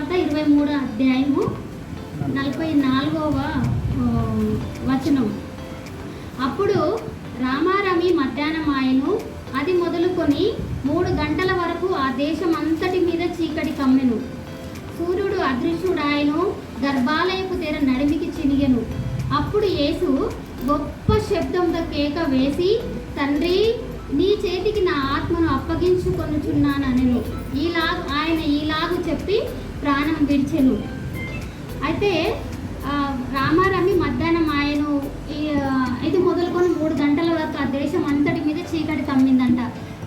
వార్త 23వ అధ్యాయము 44వ వచనం. అప్పుడు రామారమి మధ్యాహ్నమాయను, అది మొదలుకొని 3 గంటల వరకు ఆ దేశం అంతటి మీద చీకటి కమ్మెను. సూర్యుడు అదృశ్యుడాయను, గర్భాలయపు తెర నడిమికి చినిగెను. అప్పుడు యేసు గొప్ప శబ్దంతో కేక వేసి, తండ్రి, నీ చేతికి నా ఆత్మను అప్పగించుకొనుచున్నానెను. ఆయన ఈలాగు చెప్పి ప్రాణం విడిచెను. అయితే రామారమి మధ్యాహ్నం ఆయను ఇది మొదలుకొని 3 గంటల వరకు ఆ దేశం అంతటి మీద చీకటి కమ్మిందంట.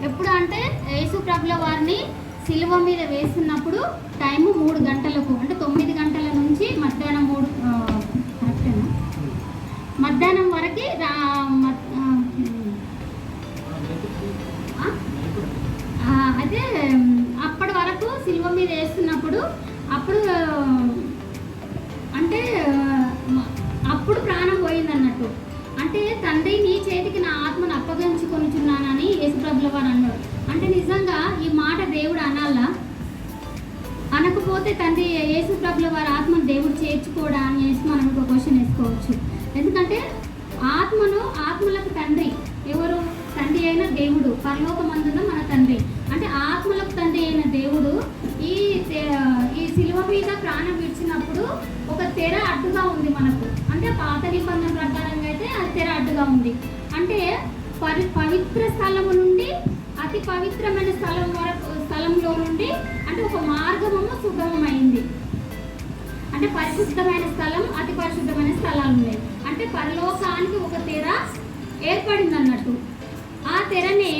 ఎప్పుడు అంటే యేసు ప్రభుల వారిని సిలువ మీద వేస్తున్నప్పుడు టైము 3 గంటలకు, అంటే 9 గంటల నుంచి మధ్యాహ్నం 3 కరెక్టేనా, మధ్యాహ్నం వరకు అయితే అప్పటి వరకు సిలువ మీద వేస్తున్నప్పుడు అప్పుడు ప్రాణం పోయింది అన్నట్టు. అంటే తండ్రి, నీ చేతికి నా ఆత్మను అప్పగించుకొనుచున్నానని యేసుప్రభుల వారు అన్నాడు. అంటే నిజంగా ఈ మాట దేవుడు అనాలా? అనకపోతే తండ్రి యేసుప్రభుల వారి ఆత్మను దేవుడు చేర్చుకోవడా అనేసి మనం ఒక క్వశ్చన్ వేసుకోవచ్చు. ఎందుకంటే ఆత్మలకు తండ్రి ఎవరు? తండ్రి అయిన దేవుడు, పరలోకమందున్న మన తండ్రి. అంటే ఆత్మలకు తండ్రి అయిన దేవుడు ఈ సిలువ మీద ప్రాణం విడిచినప్పుడు ఒక తెర అడ్డుగా ఉంది మనకు. అంటే పాత నిబంధన ప్రకారంగా అయితే అది తెర అడ్డుగా ఉంది. అంటే పవిత్ర స్థలము నుండి అతి పవిత్రమైన స్థలంలో నుండి అంటే ఒక మార్గము సుగమమైంది. అంటే పరిశుద్ధమైన స్థలం, అతి పరిశుద్ధమైన స్థలాలు ఉన్నాయి. అంటే పరలోకానికి ఒక తెర ఏర్పడింది అన్నట్టు. ఆ తెరనే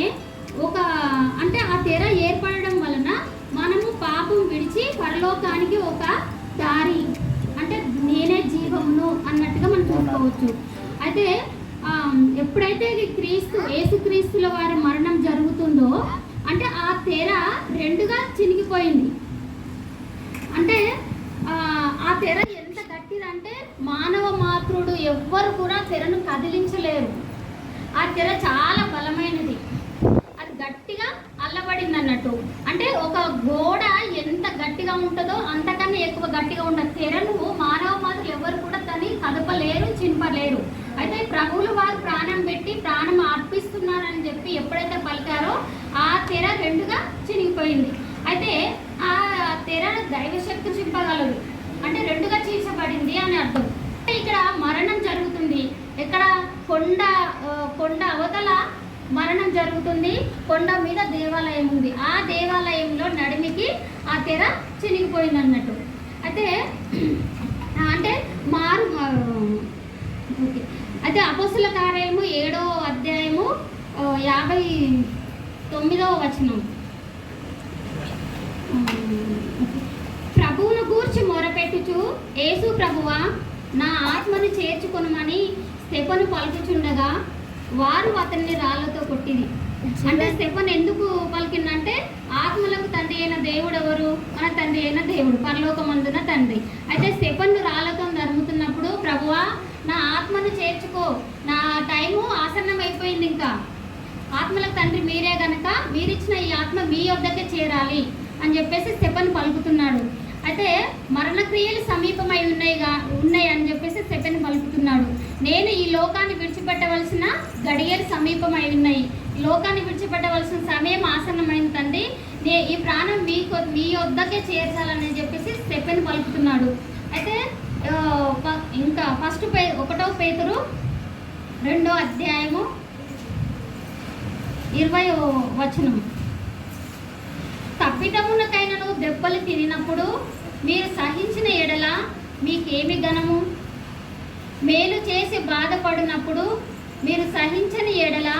అంటే ఆ తెర ఏర్పడడం వలన మనము పాపం విడిచి పరలోకానికి ఒక దారి, అంటే నేనే జీవమును అన్నట్టుగా మనం చూసుకోవచ్చు. అయితే ఎప్పుడైతే యేసుక్రీస్తుల వారి మరణం జరుగుతుందో అంటే ఆ తెర 2గా చినిగిపోయింది. అంటే ఆ తెర ఎంత గట్టిదంటే మానవ మాతృడు ఎవ్వరు కూడా తెరను కదిలించలేరు. ఆ తెర చాలా బలమైనది, అది గట్టిగా అల్లబడింది అన్నట్టు. అంటే ఒక గోడ ఎంత గట్టిగా ఉంటుందో అంతకన్నా ఎక్కువ గట్టిగా ఉండదు. తెరను మానవ మాతృలు ఎవరు కూడా దాన్ని కదపలేరు, చింపలేరు. అయితే ప్రభువులు వారు ప్రాణం పెట్టి ప్రాణం అర్పిస్తున్నారని చెప్పి ఎప్పుడైతే పలికారో ఆ తెర 2గా చినిగిపోయింది. అయితే ఆ తెర దైవశక్తి చింపగలదు, అంటే 2గా చీల్చబడింది అని అర్థం. ఇక్కడ మరణం జరుగుతుంది. ఇక్కడ కొండ అవతల మరణం జరుగుతుంది, కొండ మీద దేవాలయం ఉంది. ఆ దేవాలయంలో నడిమికి ఆ తెర చినిగిపోయింది అన్నట్టు. అయితే అయితే అపోస్తుల కార్యము 7వ అధ్యాయము 59వ వచనం. ప్రభువును గూర్చి మొరపెట్టుచు, యేసు ప్రభువా, నా ఆత్మను చేర్చుకొనుమని స్టెఫను పలుకుచుండగా వారు అతన్ని రాళ్లతో కొట్టింది. అంటే స్టెఫన్ ఎందుకు పలికిందంటే ఆత్మలకు తండ్రి అయిన దేవుడు ఎవరు? మన తండ్రి అయిన దేవుడు, పరలోకమందున తండ్రి. అయితే స్టెఫన్ను రాళ్లతో నరుముతున్నప్పుడు, ప్రభువా, నా ఆత్మను చేర్చుకో, నా టైము ఆసన్నం అయిపోయింది, ఇంకా ఆత్మలకు తండ్రి మీరే గనక మీరిచ్చిన ఈ ఆత్మ మీ వద్దకే చేరాలి అని చెప్పేసి స్టెఫన్ పలుకుతున్నాడు. అయితే మరణక్రియలు సమీపమై ఉన్నాయి అని చెప్పేసి స్టెఫెన్ పలుకుతున్నాడు. నేను ఈ లోకాన్ని విడిచిపెట్టవలసిన గడియలు సమీపమై ఉన్నాయి, లోకాన్ని విడిచిపెట్టవలసిన సమయం ఆసన్నమైంది తండ్రి, ఈ ప్రాణం మీ వద్దకే చేర్చాలని చెప్పేసి స్టెఫెన్ పలుకుతున్నాడు. అయితే ఇంకా 1 పేతురు 2వ అధ్యాయము 20వ వచనం. తప్పిదమునకైనను దెబ్బలు తినినప్పుడు మీరు సహించిన ఎడల మీకేమి ఘనము? మేలు చేసి బాధపడినప్పుడు మీరు సహించిన ఎడల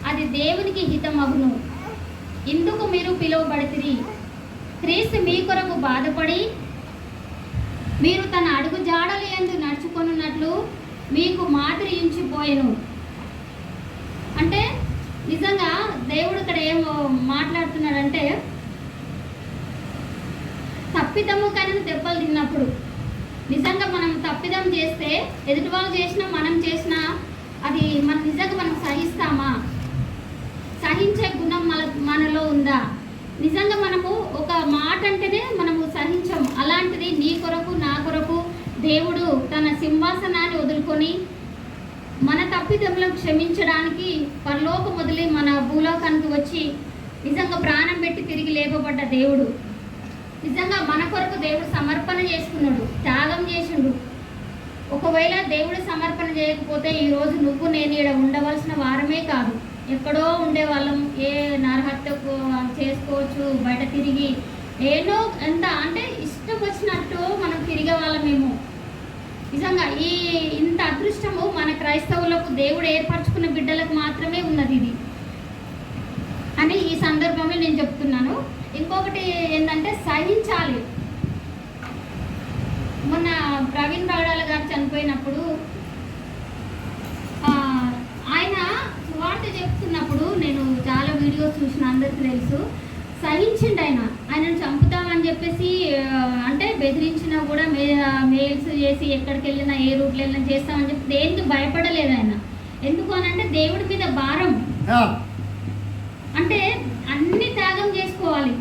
అది దేవునికి హితమగును. ఇందుకు మీరు పిలువబడితిరి. క్రీస్తు మీ కొరకు బాధపడి మీరు తన అడుగు జాడల యందు నడుచుకొనున్నట్లు మీకు మాదిరి ఇంచిపోయెను. అంటే నిజంగా దేవుడు ఇక్కడ ఏం మాట్లాడుతున్నాడంటే, తప్పిదము కానీ దెబ్బలు తిన్నప్పుడు నిజంగా మనం తప్పిదం చేస్తే ఎదుటి వాళ్ళు చేసినా మనం చేసినా అది నిజంగా మనం సహిస్తామా? సహించే గుణం మనలో ఉందా? నిజంగా మనము ఒక మాట అంటేనే మనం దేవుడు తన సింహాసనాన్ని వదులుకొని మన తప్పిదములను క్షమించడానికి పరలోకం వదిలి మన భూలోకానికి వచ్చి నిజంగా ప్రాణం పెట్టి తిరిగి లేపబడ్డ దేవుడు. నిజంగా మన కొరకు దేవుడు సమర్పణ చేసుకున్నాడు, త్యాగం చేసిండు. ఒకవేళ దేవుడు సమర్పణ చేయకపోతే ఈరోజు నువ్వు నేను ఇక్కడ ఉండవలసిన వారమే కాదు, ఎక్కడో ఉండేవాళ్ళం. ఏ నరహత్యకు చేసుకోవచ్చు, బయట తిరిగి ఏదో ఎంత అంటే ఇష్టం వచ్చినట్టు మనం తిరిగే వాళ్ళమేమో. నిజంగా ఇంత అదృష్టము మన క్రైస్తవులకు దేవుడు ఏర్పరచుకున్న బిడ్డలకు మాత్రమే ఉన్నది ఇది అని ఈ సందర్భంలో నేను చెప్తున్నాను. ఇంకొకటి ఏంటంటే సహించాలి. మొన్న ప్రవీణ్ పగడాల గారు చనిపోయినప్పుడు ఆయన సువార్త చెప్తున్నప్పుడు నేను చాలా వీడియోస్ చూసిన, అందరికీ తెలుసు. సహించిండు ఆయనను చంపుతామని చెప్పేసి అంటే బెదిరించినా కూడా మెయిల్స్ చేసి ఎక్కడికి వెళ్ళినా ఏ రూట్లో వెళ్ళినా చేస్తామని చెప్పి దేనికి భయపడలేదు ఆయన. ఎందుకు అని అంటే దేవుడి మీద భారం, అంటే అన్ని త్యాగం చేసుకోవాలి.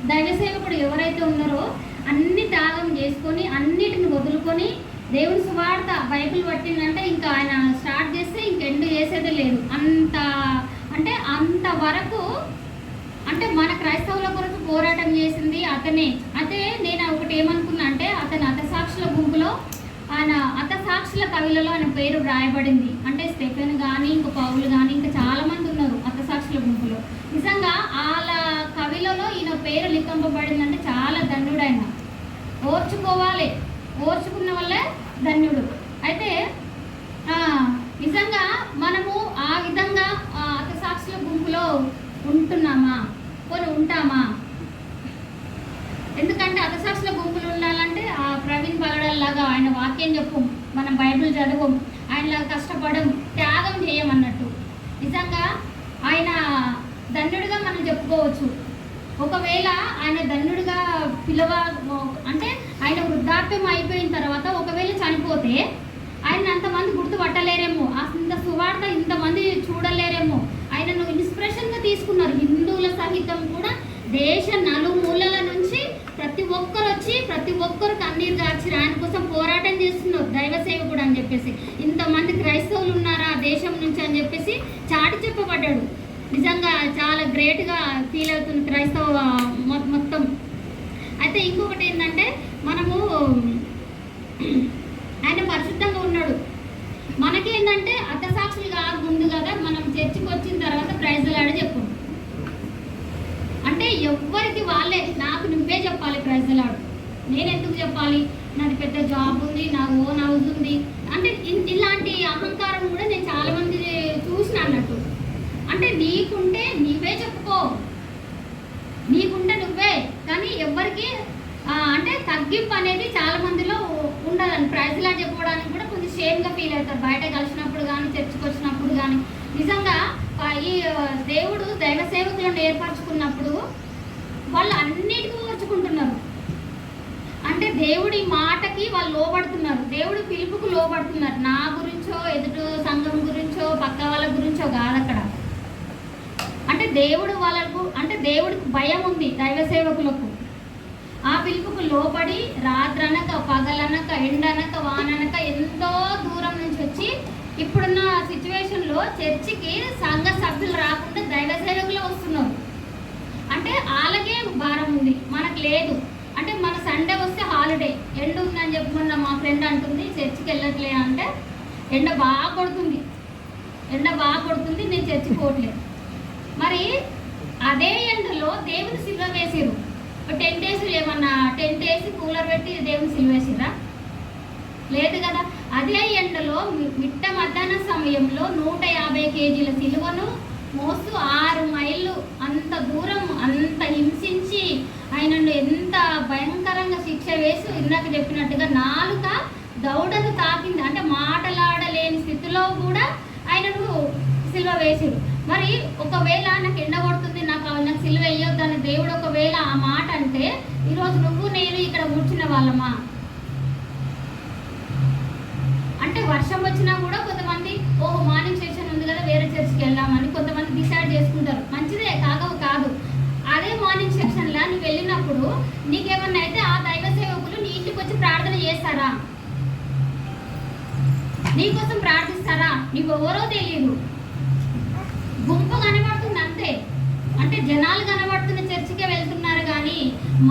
దైవ సేవకుడు ఎవరైతే ఉన్నారో అన్ని త్యాగం చేసుకొని అన్నిటిని వదులుకొని దేవుని సువార్త బైబిల్ పట్టిందంటే ఇంకా ఆయన స్టార్ట్ చేస్తే ఇంకెండు చేసేదే లేదు. అంటే అంతవరకు అంటే మన క్రైస్తవుల కొరకు పోరాటం చేసింది అతనే. అయితే నేను ఒకటి ఏమనుకున్నా అంటే అతను హతసాక్షుల గుంపులో ఆయన హతసాక్షుల కవిలలో ఆయన పేరు వ్రాయబడింది. అంటే స్టెఫెన్ కానీ ఇంకా పౌలు కానీ ఇంకా చాలామంది ఉన్నారు హతసాక్షుల గుంపులో. నిజంగా వాళ్ళ కవిలలో ఈయన పేరు లిఖింపబడిందంటే చాలా ధన్యుడు ఆయన. ఓర్చుకోవాలి, ఓర్చుకున్న వల్లే ధన్యుడు. అయితే నిజంగా మనము ఆ విధంగా హతసాక్షుల గుంపులో ఉంటున్నామా, కొన్ని ఉంటామా? ఎందుకంటే హతసాక్షుల గుంపులు ఉండాలంటే ఆ ప్రవీణ్ పగడాల్లాగా ఆయన వాక్యం చెప్పు, మనం బైబిల్ చదవం, ఆయనలాగా కష్టపడం, త్యాగం చేయమన్నట్టు. నిజంగా ఆయన ధన్యుడిగా మనం చెప్పుకోవచ్చు. ఒకవేళ ఆయన ధన్యుడిగా అంటే ఆయన వృద్ధాప్యం అయిపోయిన తర్వాత ఒకవేళ చనిపోతే ఆయన అంతమంది గుర్తుపట్టలేరేమో, ఇంత సువార్త ఇంతమంది చూడలేరేమో. ఆయనను ఇన్స్పిరేషన్గా తీసుకున్నారు. హిందువుల సహితం కూడా దేశ నలుమూలల నుంచి ప్రతి ఒక్కరు వచ్చి ప్రతి ఒక్కరు కన్నీరు గార్చి ఆయన కోసం పోరాటం చేస్తున్నారు. దైవ సేవకుడు అని చెప్పేసి ఇంతమంది క్రైస్తవులు ఉన్నారా దేశం నుంచి అని చెప్పేసి చాటి చెప్పబడ్డాడు. నిజంగా చాలా గ్రేట్గా ఫీల్ అవుతుంది క్రైస్తవ మొత్తం. అయితే ఇంకొకటి ఏంటంటే మనము ఆయన పరిశుద్ధంగా ఉన్నాడు. మనకేంటంటే హతసాక్షులుగా ముందు కదా మనం చర్చికి వచ్చిన తర్వాత ప్రైజ్లాడే చెప్పు, అంటే ఎవ్వరికి వాళ్ళే నాకు నువ్వే చెప్పాలి ప్రైజ్లాడు. నేను ఎందుకు చెప్పాలి, నాది పెద్ద జాబ్ ఉంది, నాకు ఓన్ హౌస్ ఉంది అంటే ఇలాంటి అహంకారం కూడా నేను చాలా మంది చూసిన అన్నట్టు. అంటే నీకుంటే నీవే చెప్పుకో, నీకుంటే నువ్వే, కానీ ఎవరికి అంటే తగ్గింపు అనేది చాలా మందిలో ఉండదని ప్రైజ్లా చెప్పుకోవడానికి కూడా కొంచెం షేమ్గా ఫీల్ అవుతారు బయట కలిసినప్పుడు కానీ చర్చకు వచ్చినప్పుడు కానీ. నిజంగా ఈ దేవుడు దైవ సేవకులను ఏర్పరచుకున్నప్పుడు వాళ్ళు అన్నిటికీ ఓర్చుకుంటున్నారు. అంటే దేవుడి మాటకి వాళ్ళు లోబడుతున్నారు, దేవుడి పిలుపుకు లోబడుతున్నారు. నా గురించో ఎదుటి సంఘం గురించో పక్క వాళ్ళ గురించో కాదు అక్కడ. అంటే దేవుడు వాళ్ళకు అంటే దేవుడికి భయం ఉంది దైవ సేవకులకు. ఆ పిలుపుకు లోబడి రాత్రనక పగలనక ఎండనక వాననక ఎంతో దూరం నుంచి వచ్చి ఇప్పుడున్న సిచ్యువేషన్లో చర్చికి సంఘ సభ్యులు రాకుండా దైవ సేవకులు వస్తున్నారు. అంటే వాళ్ళకే భారం ఉంది, మనకు లేదు. అంటే మన సండే వస్తే హాలిడే, ఎండ ఉందని చెప్పి మొన్న మా ఫ్రెండ్ అంటుంది చర్చికి వెళ్ళట్లే అంటే ఎండ బాగా కొడుతుంది నేను చర్చికి పోవట్లేదు. మరి అదే ఎండలో దేవుని సిల్వ వేసిరు. టెంట్ వేసి ఏమన్నా టెంట్ వేసి కూలర్ పెట్టి దేవుని సిల్వ వేసిరా? లేదు కదా. అదే ఎండలో మిట్ట మధ్యాహ్న సమయంలో 150 కేజీల సిలువను మోస్తూ 6 మైళ్ళు అంత దూరం అంత హింసించి ఆయనను ఎంత భయంకరంగా శిక్ష వేసి ఇందాక చెప్పినట్టుగా నాలుక దౌడను తాకింది. అంటే మాటలాడలేని స్థితిలో కూడా ఆయనను సిలువ వేసిరు. మరి ఒకవేళ నాకు ఎండ కొడుతుంది, నాకు సిలువ వేయొద్దని దేవుడు ఒకవేళ ఆ మాట అంటే ఈరోజు నువ్వు నేను ఇక్కడ కూర్చునే వాళ్ళమా? అంటే వర్షం వచ్చినా కూడా కొంతమంది మార్నింగ్ సెషన్ ఉంది కదా వేరే చర్చికి వెళ్దామని కొంతమంది డిసైడ్ చేసుకుంటారు. మంచిదే కాదు. అదే మార్నింగ్ సెక్షన్లో నువ్వు వెళ్ళినప్పుడు నీకేమన్నా అయితే ఆ దైవ సేవకులు నీ ఇంటికి వచ్చి ప్రార్థన చేస్తారా? నీకోసం ప్రార్థిస్తారా? నీకు ఎవరో తెలియదు, గుంపు కనబడుతుంది అంతే. అంటే జనాలు కనబడుతున్న చర్చికే వెళ్తున్నారు కానీ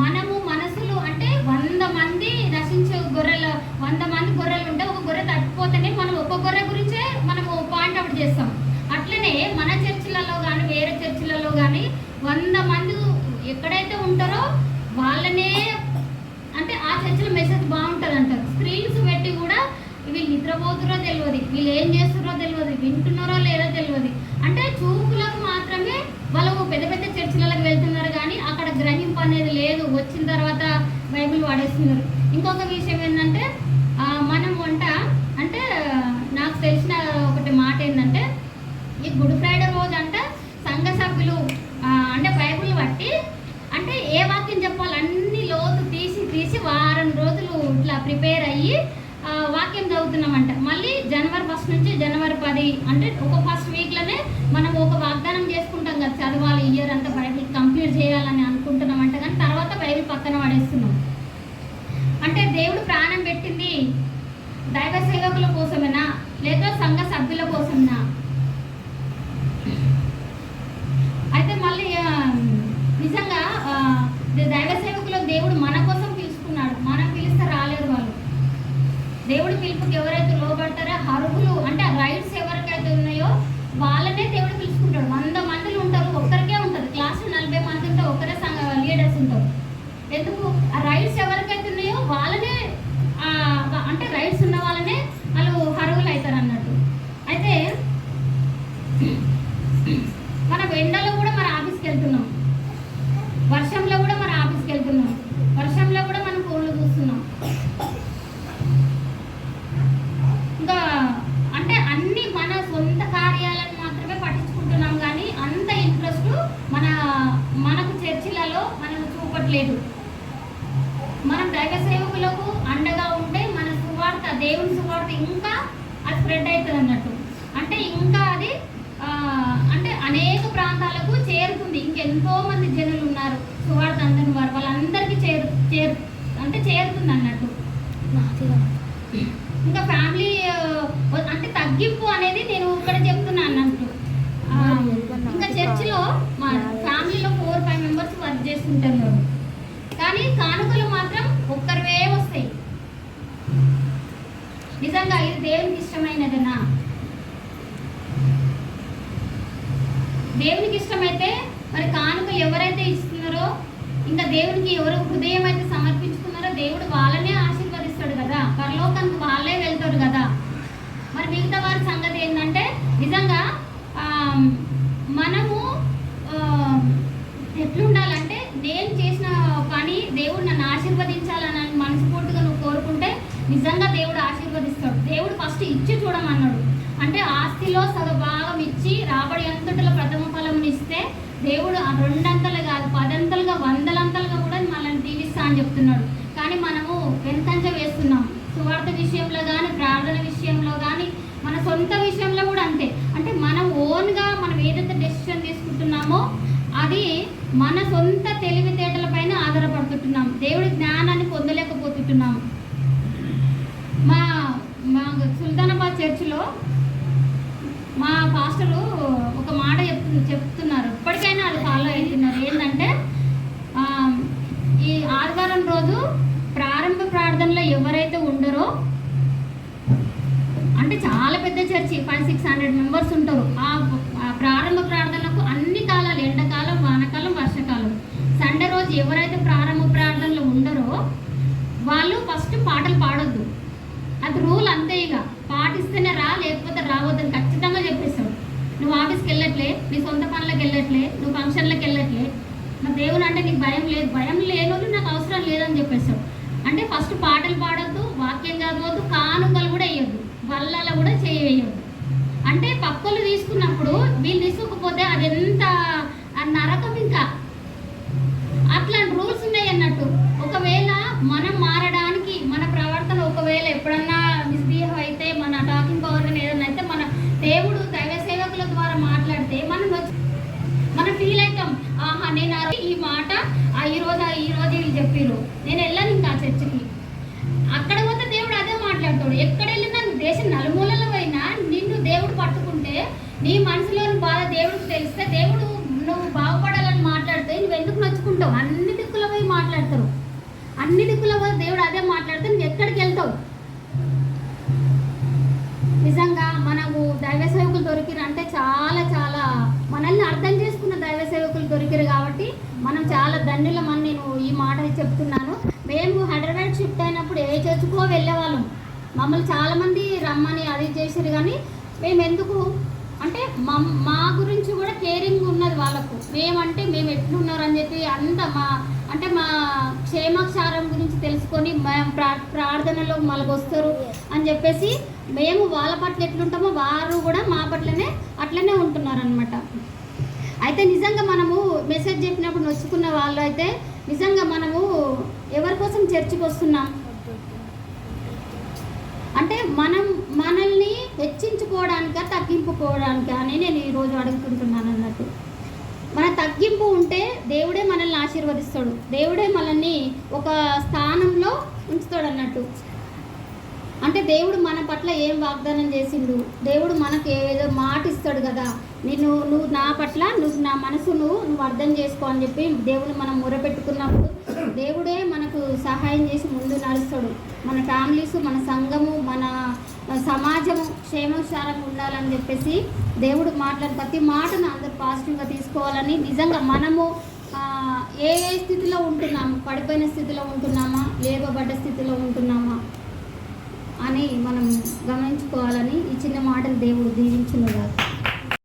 మనము మనసులు అంటే 100 మంది నశించే గొర్రెలు, 100 మంది గొర్రెలు ఉంటే ఒక గొర్రె తప్పిపోతేనే మనం ఒక గొర్రె గురించే మనము పాయింట్ అవుట్ చేస్తాం. అట్లనే మన చర్చిలలో కానీ వేరే చర్చిలలో కానీ 100 మంది ఎక్కడైతే ఉంటారో వాళ్ళనే అంటే ఆ చర్చిలో మెసేజ్ బాగుంటుంది అంటారు. స్క్రీన్స్ పెట్టి కూడా వీళ్ళు నిద్రపోతురో తెలియదు, వీళ్ళు ఏం చేస్తున్నారో తెలియదు, వింటున్నారో లేదో తెలియదు. అంటే చూపులకు మాత్రమే వాళ్ళు పెద్ద పెద్ద చర్చిలకు వెళ్తున్నారు కానీ అక్కడ గ్రహింపు అనేది లేదు. వచ్చిన తర్వాత బైబిల్ వాడేస్తున్నారు. ఇంకొక విషయం ఏంటంటే మనం అంటే నాకు తెలిసిన ఒకటి మాట ఏంటంటే ఈ గుడ్ ఫ్రైడే రోజు అంటే సంఘ సభ్యులు అంటే బైబిల్ బట్టి అంటే ఏ వాక్యం చెప్పాలి అన్ని లోతు తీసి వారం రోజులు ఇట్లా ప్రిపేర్ అయ్యి వాక్యం చదువుతున్నామంట. మళ్ళీ జనవరి 1 నుంచి జనవరి 10 అంటే ఒక ఫస్ట్ వీక్లోనే మనం ఒక వాగ్దానం చేసుకుంటాం కదా, చదవాలి ఇయర్ అంతా బైబిల్ కంప్లీట్ చేయాలని అనుకుంటున్నామంట. కానీ తర్వాత బైబిల్ పక్కన పడేస్తున్నాం. అంటే దేవుడు ప్రాణం పెట్టింది దైవ సేవకుల కోసమేనా లేదా సంఘ సభ్యుల కోసమేనా? అయితే మళ్ళీ నిజంగా దైవ సేవకులు దేవుడు మన కోసం పిలుచుకున్నాడు. మనం పిలిస్తే రాలేరు వాళ్ళు. దేవుడి పిలుపుకి ఎవరైతే లోబడతారో అర్హులు అంటే రైట్స్ ఎవరికైతే ఉన్నాయో వాళ్ళనే దేవుడు పిలుచుకుంటాడు. 100 మందిలు ఉంటారు, ఒక్కరికే ఉంటుంది. క్లాస్లో 40 మంది ఉంటే ఒక్కరే లీడర్స్ ఉంటారు. ఎందుకు? ఆ రైట్స్ ఎవరికైతే ఉన్నాయో వాళ్ళనే అంటే రైట్స్ ఉన్న వాళ్ళనే వాళ్ళు అర్హులు అవుతారు అన్నట్టు. అయితే మనం ఎండలో కూడా మన ఆఫీస్కి వెళ్తున్నాం, వర్షంలో కూడా మన ఆఫీస్కి వెళ్తున్నాం, వర్షంలో కూడా మనం ఫోన్లు చూస్తున్నాం. ఇంకా అంటే అన్ని మన సొంత కార్యాలను మాత్రమే పట్టించుకుంటున్నాం కానీ అంత ఇంట్రెస్ట్ మనకు చర్చిలలో మనం చూపట్లేదు. మనం దైవ సేవకులకు అండగా ఉంటే మన సువార్త, దేవుని సువార్త ఇంకా అది స్ప్రెడ్ అవుతుంది అన్నట్టు. అంటే ఇంకా అది అంటే అనేక ప్రాంతాలకు చేరుతుంది. ఇంకెంతో మంది జనులు ఉన్నారు సువార్త అందని వారు, వాళ్ళందరికీ చేరుతుంది అన్నట్టు. ఇంకా ఫ్యామిలీ అంటే తగ్గింపు అనేది నేను ఇక్కడ చెప్తున్నాను అన్నట్టు. ఇంకా చర్చిలో మా ఫ్యామిలీలో 4-5 మెంబర్స్ వర్క్ చేస్తుంటున్నారు కానీ కానుకలు మాత్రం ఒక్కరివే వస్తాయి. నిజంగా ఇది దేవునికి ఇష్టమైనదేనా? దేవునికి ఇష్టమైతే మరి కానుకలు ఎవరైతే ఇస్తున్నారో ఇంకా దేవునికి ఎవరు హృదయం అయితే సమర్పించుకున్నారో దేవుడు వాళ్ళనే ఆశీర్వదిస్తాడు కదా, పరలోకానికి వాళ్ళే వెళ్తాడు కదా. మరి మిగతా వారి సంగతి ఏంటంటే నిజంగా మనము ఎట్లుండాలంటే నేను చేసిన పని దేవుడు నన్ను ఆశీర్వదించాలని మనస్ఫూర్తిగా నువ్వు కోరుకుంటే నిజంగా దేవుడు ఆశీర్వదిస్తాడు. దేవుడు ఫస్ట్ ఇచ్చి చూడమన్నాడు. అంటే ఆస్తిలో సగభాగం ఇచ్చి రాబడి అంతటిలో ప్రథమ ఫలముని ఇస్తే దేవుడు 2 అంతలు కాదు 10 అంతలుగా 100 అంతలుగా కూడా మనల్ని దీవిస్తా అని చెప్తున్నాడు. కానీ మనము వెనుకంజ వేస్తున్నాం. సువార్త విషయంలో కానీ ప్రార్థన విషయంలో కానీ మన సొంత విషయంలో కూడా అంతే. అంటే మనం ఓన్గా మనం ఏదైతే డెసిషన్ తీసుకుంటున్నామో అది మన సొంత తెలివితేటల పైన ఆధారపడుతుంటున్నాం. దేవుడి జ్ఞానాన్ని పొందలేకపోతున్నాం. మా సుల్తానాబాద్ చర్చిలో మా పాస్టరు ఒక మాట చెప్తున్నారు, ఇప్పటికైనా అది ఫాలో అవుతున్నారు. ఏంటంటే ఈ ఆదివారం రోజు ప్రారంభ ప్రార్థనలో ఎవరైతే ఉండరో అంటే చాలా పెద్ద చర్చి 500-600 మెంబర్స్ ఉంటారు. ఆ ప్రారంభ ప్రార్థనలకు అన్ని కాలాలు, ఎండాకాలం, వానకాలం, వర్షాకాలం, సండే రోజు ఎవరైతే ప్రారంభ ప్రార్థనలో ఉండరో వాళ్ళు ఫస్ట్ పాటలు పాడొద్దు. అది రూల్ అంతే. ఇక పాటిస్తేనే రా, లేకపోతే రావద్దని ఖచ్చితంగా చెప్పేస్తాడు. నువ్వు ఆఫీస్కి వెళ్ళట్లే, నీ సొంత పనులకు వెళ్ళట్లే, నువ్వు ఫంక్షన్లకు వెళ్ళట్లే, నా దేవుడు అంటే నీకు భయం లేదు, భయం లేనోళ్ళు నాకు అవసరం లేదని చెప్పేస్తాడు. అంటే ఫస్ట్ పాటలు పాడొద్దు, వాక్యం చదవద్దు, కానుకలు కూడా వేయొద్దు, వల్లలో కూడా చేయవేయొద్దు. అంటే పక్కలు తీసుకున్నప్పుడు వీళ్ళు తీసుకోకపోతే అది ఎంత నరకం. ఇంకా అట్లాంటి రూల్స్ ఉన్నాయి అన్నట్టు. ఒకవేళ మనం మారడానికి మన ప్రవర్తన ఒకవేళ ఎప్పుడన్నా మిస్బిహేవ్ అయితే, మన టాకింగ్ పవర్ ఏదైనా అయితే, మన దేవుడు దైవ సేవకుల ద్వారా మాట్లాడితే మనం ఫీల్ అవుతాం, ఆహా నేను ఈ మాట ఈ రోజు వీళ్ళు చెప్పారు, నేను వెళ్ళాను ఇంకా చర్చికి. అక్కడ పోతే దేవుడు అదే మాట్లాడతాడు. ఎక్కడ వెళ్ళినా దేశం నలుమూలలో నీ మనసులోని బాధ దేవుడికి తెలిస్తే దేవుడు నువ్వు బాగుపడాలని మాట్లాడితే నువ్వు ఎందుకు నచ్చుకుంటావు? అన్ని దిక్కుల పోయి మాట్లాడతారు, అన్ని దిక్కుల పోయి దేవుడు అదే మాట్లాడితే నువ్వు ఎక్కడికి వెళ్తావు? నిజంగా మనకు దైవ సేవకులు దొరికిరు అంటే చాలా చాలా మనల్ని అర్థం చేసుకున్న దైవ సేవకులు దొరికిరు కాబట్టి మనం చాలా ధన్యులమని నేను ఈ మాట చెప్తున్నాను. మేము హైదరాబాద్ షిఫ్ట్ అయినప్పుడు ఏ చర్చుకో వెళ్ళేవాళ్ళం, మమ్మల్ని చాలామంది రమ్మని అది చేసారు. కానీ మేము ఎందుకు అంటే మా గురించి కూడా కేరింగ్ ఉన్నది వాళ్ళకు. మేము ఎట్లున్నారు అని చెప్పి అంత మా క్షేమక్షారం గురించి తెలుసుకొని మేము ప్రార్థనలో మళ్ళొస్తారు అని చెప్పేసి మేము వాళ్ళ పట్ల ఎట్లుంటామో వారు కూడా మా పట్లనే అట్లనే ఉంటున్నారనమాట. అయితే నిజంగా మనము మెసేజ్ చెప్పినప్పుడు నొచ్చుకున్న వాళ్ళు అయితే నిజంగా మనము ఎవరి కోసం చర్చికి వస్తున్నాం అంటే మనల్ని హెచ్చించుకోవడానికా తగ్గింపుకోవడానికా అని నేను ఈరోజు అడుగుతుంటున్నాను అన్నట్టు. మన తగ్గింపు ఉంటే దేవుడే మనల్ని ఆశీర్వదిస్తాడు, దేవుడే మనల్ని ఒక స్థానంలో ఉంచుతాడు అన్నట్టు. అంటే దేవుడు మన పట్ల ఏం వాగ్దానం చేసిండు, దేవుడు మనకు ఏదో మాట ఇస్తాడు కదా, నువ్వు నా పట్ల నా మనసును నువ్వు అర్థం చేసుకో అని చెప్పి దేవుడు మనం మొరపెట్టుకున్నప్పుడు దేవుడే మనకు సహాయం చేసి ముందు నడుస్తాడు. మన ఫ్యామిలీస్, మన సంఘము, మన సమాజము క్షేమక్షారంగా ఉండాలని చెప్పేసి దేవుడు మాట్లాడిన ప్రతి మాటను అందరూ పాజిటివ్గా తీసుకోవాలని. నిజంగా మనము ఏ స్థితిలో ఉంటున్నాము, పడిపోయిన స్థితిలో ఉంటున్నామా, లేపబడ్డ స్థితిలో ఉంటున్నామా అని మనం గమనించుకోవాలని ఈ చిన్న మాటలు దేవుడు దీవించును కాదు.